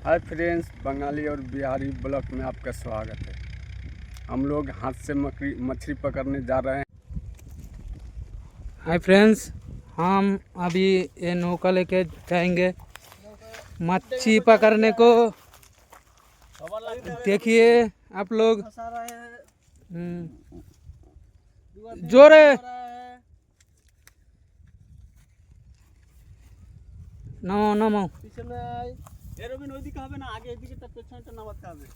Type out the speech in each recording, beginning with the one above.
Hi friends, Bengali और Bihari blog में आपका स्वागत है। हम लोग हाथ से मछली पकड़ने जा रहे हैं। हाय फ्रेंड्स, हम अभी ये नौका लेके जाएंगे मच्छी पकड़ने को। देखिए आप लोग, जोरे নামাও নামাও। পিছনে এরবিন ওইদিকে হবে না, আগে এইদিকেটা পেছনটা নামাতে হবে।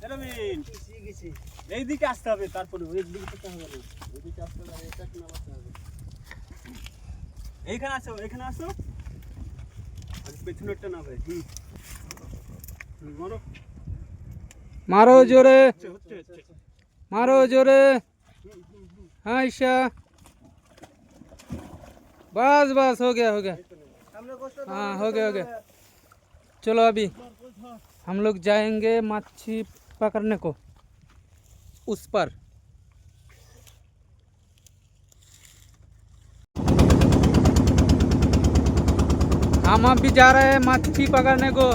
এরবিন গেছি এইদিকে আসতে হবে, তারপরে ওইদিকে যেতে হবে না, ওইদিকে আসতে হবে, এটাকে নামাতে হবে। এইখানে আসো, এইখানে আসো, আর পেছনেরটা নামবে। মারো मारो जोरे, হচ্ছে मारो जोरे। हाँ ईशा, बस बस हो गया हो गया। हाँ हो गया हो गया। चलो अभी हम लोग जाएंगे मच्छी पकड़ने को उस पर। हम अभी जा रहे हैं मच्छी पकड़ने को।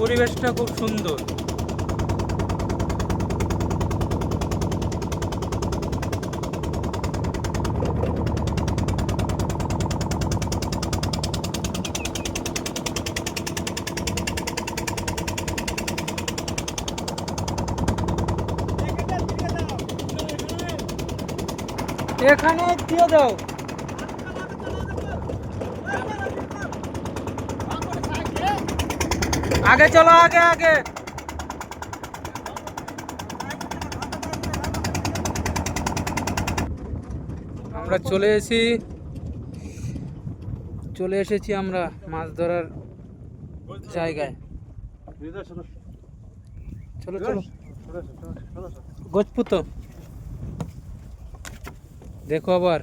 পরিবেশটা খুব সুন্দর। এখানে দিয়ে দাও। आगे चलो, आगे आगे। আমরা চলে এসেছি আমরা মাছ ধরার জায়গায়। চলো চলো গজপুত, দেখো আবার।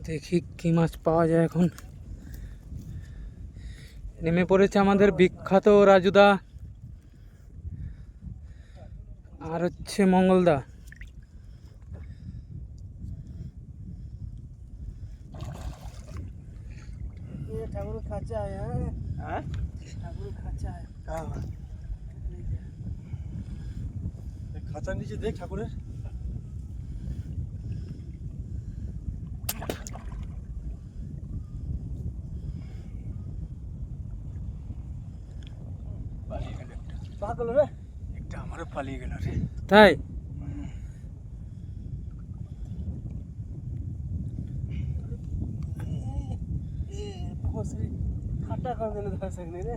দেখি কি মাছ পাওয়া যায় এখন। নেমে পড়েছে আমাদের বিখ্যাত রাজুদা আর হচ্ছে মঙ্গলদা। ঠাকুর খাঁচা হ্যাঁ, ঠাকুর খাঁচা খাঁচার নিচে দেখ ঠাকুরের। পাগল রে, একটা আমারও পালিয়ে গেল রে। তাই খাটা করে ধরছে রে।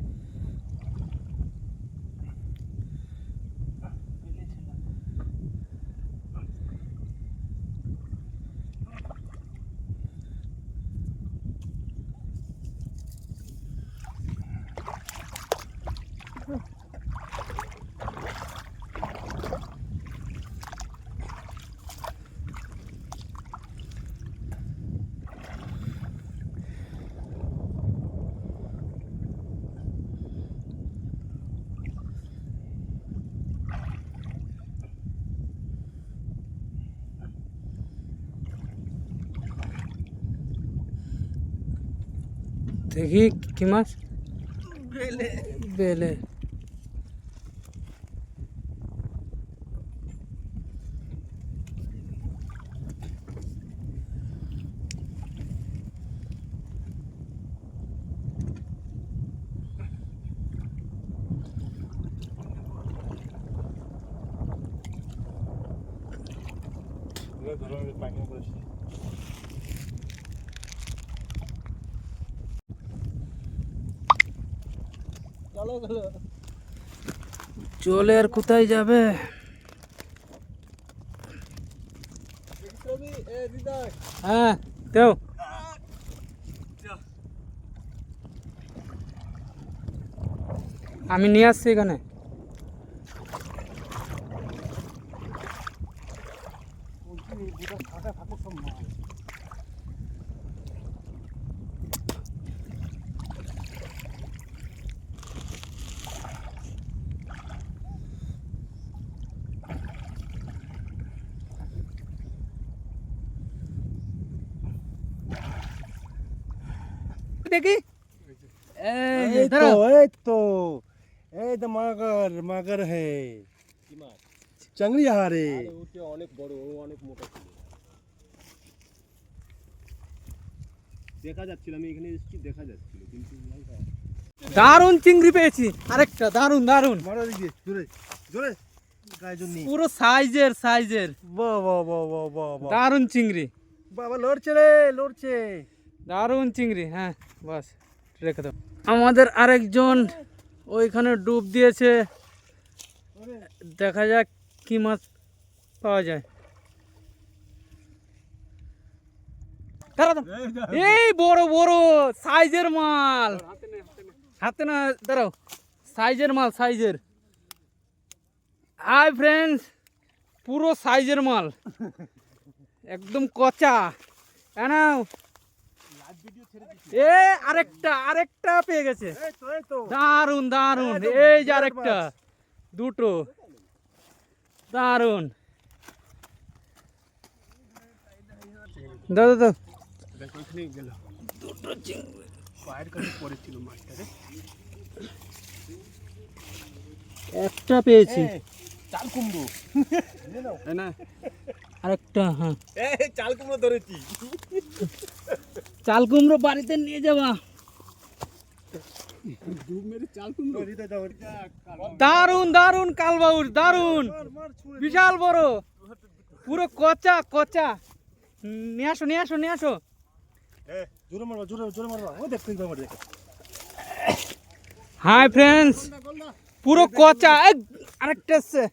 দেখি কি মাছ। বেলে বেলে। চলে আর কোথায় যাবে? হ্যাঁ দেও। আমি নিয়ে আসছি এখানে। দেখি এই তো এই তো মাগর হে চাংড়ি হারে ওটা অনেক বড়, ও অনেক মোটা ছিল। দেখা যাচ্ছিল, আমি এখানে এসেছি দেখা যাচ্ছিল, কিন্তু দারুণ চিংড়ি পেয়েছি আরেকটা। দারুণ দারুণ মারো দিকে জোরে জোরে গায়ে জন্নি পুরো সাইজের বাহ বাহ বাহ বাহ বাহ বাহ দারুণ চিংড়ি। বাবা লড়ছে রে লড়ছে দারুণ চিংড়ি। হ্যাঁ বাস রেখে দাও। আমাদের আরেকজন ওইখানে ডুব দিয়েছে, দেখা যাক কি মাছ পাওয়া যায়। দাঁড়া দাঁড়া। এই বড় বড় সাইজের মাল, হাতে না দাঁড়াও, সাইজের মাল সাইজের। হাই ফ্রেন্ডস, পুরো সাইজের মাল, একদম কচা। নাও এ আরেকটা পেয়ে গেছে। এই তো দারুন দারুন, এই যে আরেকটা, দুটো দারুন। দাও দাও দেখো এখানে গেল দুটো চিংড়ি। পায়ের কাছে পড়েছিল মাছটা রে। একটা পেয়েছি, চাল কুমড়ো তাই না? আরেকটা। হ্যাঁ এই চাল কুমড়ো ধরেছি। চাল কুমড়ো বাড়িতে নিয়ে যাবা। ডুব মেরে চাল কুমড়ো। দারুন দারুন কালবাউস, দারুন বিশাল বড়, পুরো কচা কচা। নিয়ে আসো নিয়ে আসো নিয়ে আসো। জোরে মারবা জোরে জোরে মারবা ও দেখ বাবা দেখ হাই ফ্রেন্ডস, পুরো কচা। আরেকটা এসছে,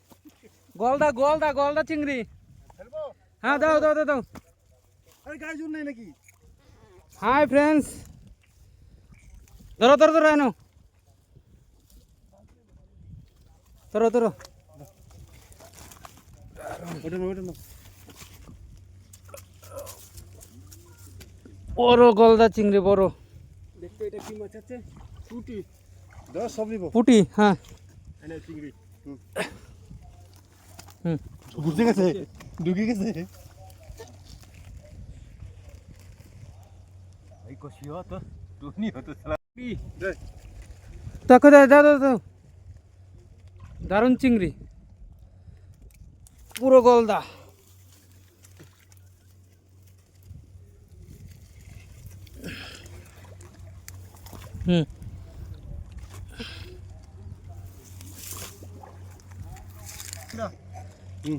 গলদা গলদা গলদা চিংড়ি। হ্যাঁ দাও দাও দাও দাও। আরে গায়ে জোর নাই নাকি হাই ফ্রেন্ডস, ধরো ধরো ধরো, এনো ধরো ধরো। ওটা না ওটা না বড় গলদা চিংড়ি, বড় দেখতে এটা কি মাছ আছে? পুঁটি। দাও সব নিব পুটি। হ্যাঁ এনে চিংড়ি। হুম ঘুরতে গেছে ঢুকে গেছে এই কষিও তো টুনি হতো সালা। দেখো দাও দাও দাও দাও। দারুণ চিংড়ি, পুরো গলদা। হুম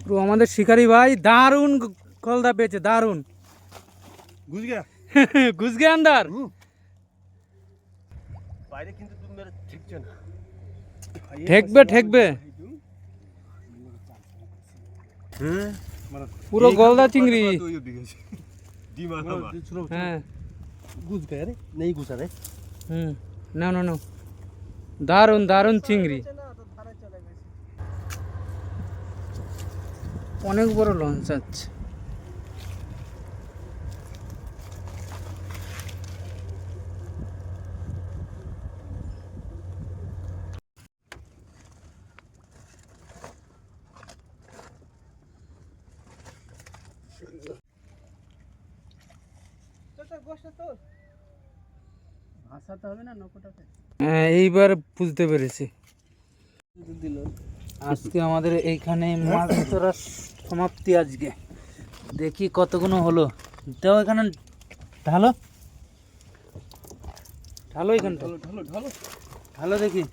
পুরো আমাদের শিকারি ভাই দারুণ গলদা পেয়েছে, দারুণ। ঘুষ গিয়া ঘুষ গে আন্দার। বাইরে কিন্তু তুমি মেরে ঠিকছে না। ঠেকবে ঠেকবে, হ্যাঁ পুরো গলদা চিংড়ি। ডিমা হ্যাঁ ঘুষ গয়া রে নেই ঘুষা রে হুম নাও নাও নাও, দারুণ দারুণ চিংড়ি। অনেক বড় লঞ্চ আছে। ভাসাতে হবে না নৌকোটাকে। হ্যাঁ এইবার বুঝতে পেরেছি। আজকে আমাদের এইখানে মাছ ধরার সমাপ্তি। আজকে দেখি কতগুলো হলো। দাও এখানে ঢালো ঢালো, এখানটা ঢালো ঢালো ঢালো। ঢালো, দেখি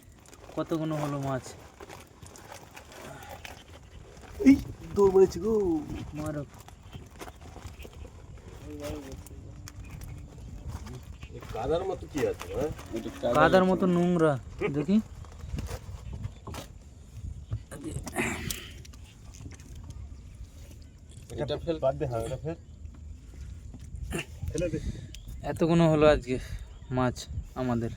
কতগুলো হলো মাছ। এই দৌড় মেরেছি গো মারো কাদার মতো কি আছে হ্যাঁ? কাদার মতো নোংরা দেখি। এটা ফেল বাদ দে, হ্যাঁ এটা ফেল ফেলে দে। এতগুলো হলো আজকে মাছ আমাদের।